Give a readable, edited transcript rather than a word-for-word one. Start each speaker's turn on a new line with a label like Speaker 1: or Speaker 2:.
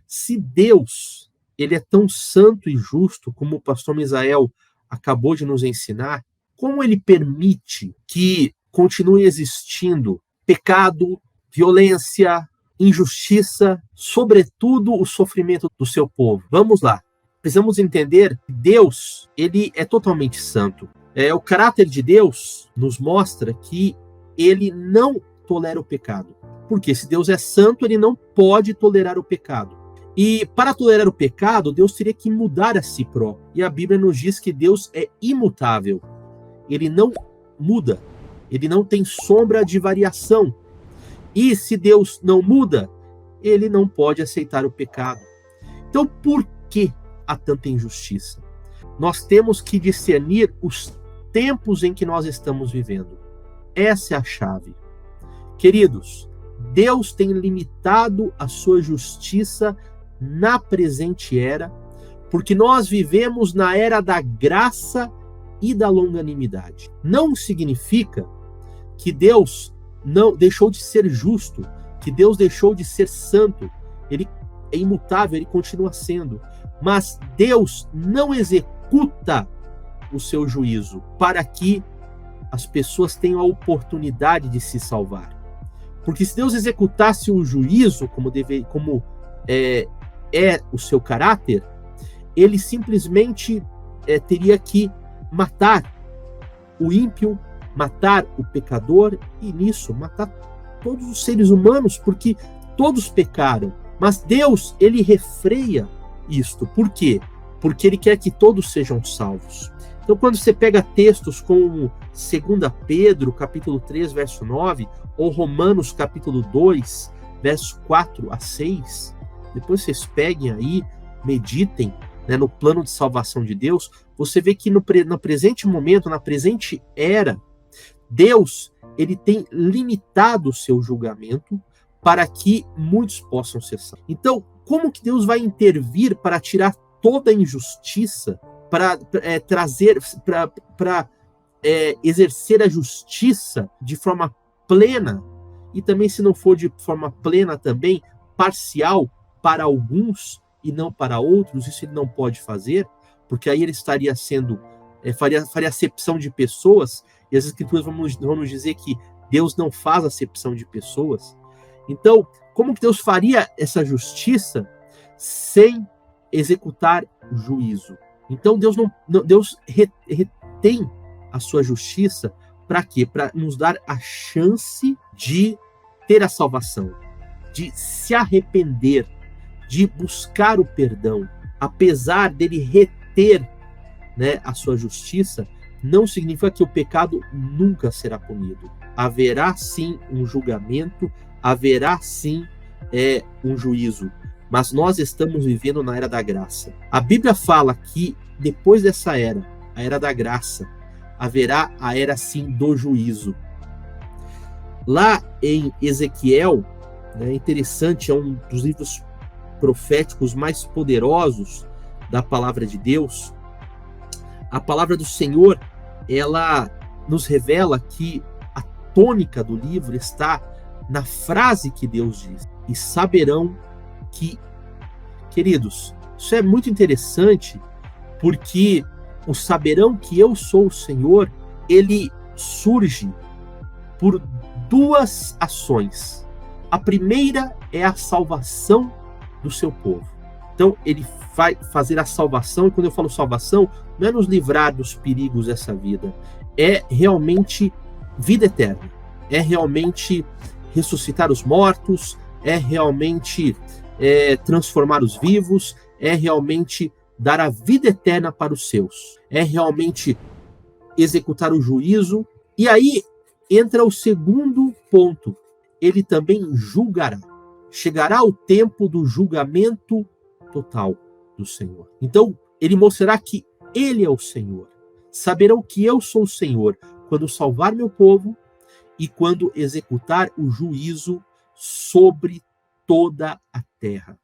Speaker 1: Se Deus, ele é tão santo e justo, como o pastor Misael acabou de nos ensinar, como ele permite que continue existindo pecado, violência, injustiça, sobretudo o sofrimento do seu povo? Vamos lá. Precisamos entender que Deus, ele é totalmente santo. O caráter de Deus nos mostra que ele não tolera o pecado. Porque se Deus é santo, ele não pode tolerar o pecado. E para tolerar o pecado, Deus teria que mudar a si próprio. E a Bíblia nos diz que Deus é imutável. Ele não muda. Ele não tem sombra de variação. E se Deus não muda, ele não pode aceitar o pecado. Então, por que há tanta injustiça? Nós temos que discernir os tempos em que nós estamos vivendo. Essa é a chave. Queridos, Deus tem limitado a sua justiça na presente era, porque nós vivemos na era da graça e da longanimidade. Não significa que Deus não deixou de ser justo, que Deus deixou de ser santo. Ele é imutável, ele continua sendo. Mas Deus não executa o seu juízo para que as pessoas tenham a oportunidade de se salvar. Porque se Deus executasse o juízo como é o seu caráter, ele simplesmente teria que matar o ímpio, matar o pecador e nisso matar todos os seres humanos, porque todos pecaram. Mas Deus, ele refreia isto. Por quê? Porque ele quer que todos sejam salvos. Então, quando você pega textos como 2 Pedro, capítulo 3, verso 9, ou Romanos, capítulo 2, verso 4 a 6, depois vocês peguem aí, meditem, né, no plano de salvação de Deus, você vê que no presente momento, na presente era, Deus, ele tem limitado o seu julgamento para que muitos possam ser salvos. Então, como que Deus vai intervir para tirar toda a injustiça, para exercer a justiça de forma plena, e também, se não for de forma plena, também parcial para alguns e não para outros? Isso ele não pode fazer, porque aí ele estaria sendo, faria acepção de pessoas, e as escrituras vão nos dizer que Deus não faz acepção de pessoas. Então, como que Deus faria essa justiça sem executar o juízo? Então, Deus retém a sua justiça para quê? Para nos dar a chance de ter a salvação, de se arrepender, de buscar o perdão. Apesar dele reter, né, a sua justiça, não significa que o pecado nunca será punido. Haverá sim um julgamento, haverá sim um juízo, mas nós estamos vivendo na era da graça. A Bíblia fala que depois dessa era, a era da graça, haverá a era sim do juízo. Lá em Ezequiel, é interessante, é um dos livros proféticos mais poderosos da palavra de Deus. A palavra do Senhor, ela nos revela que a tônica do livro está na frase que Deus diz: e saberão que... Queridos, isso é muito interessante, porque o saberão que eu sou o Senhor, ele surge por duas ações. A primeira é a salvação do seu povo. Então, ele vai fazer a salvação, e quando eu falo salvação, não é nos livrar dos perigos dessa vida, é realmente vida eterna, é realmente ressuscitar os mortos, é realmente transformar os vivos, é realmente dar a vida eterna para os seus, é realmente executar o juízo. E aí entra o segundo ponto: ele também julgará. Chegará o tempo do julgamento total do Senhor. Então, ele mostrará que ele é o Senhor. Saberão que eu sou o Senhor quando salvar meu povo e quando executar o juízo sobre toda a terra.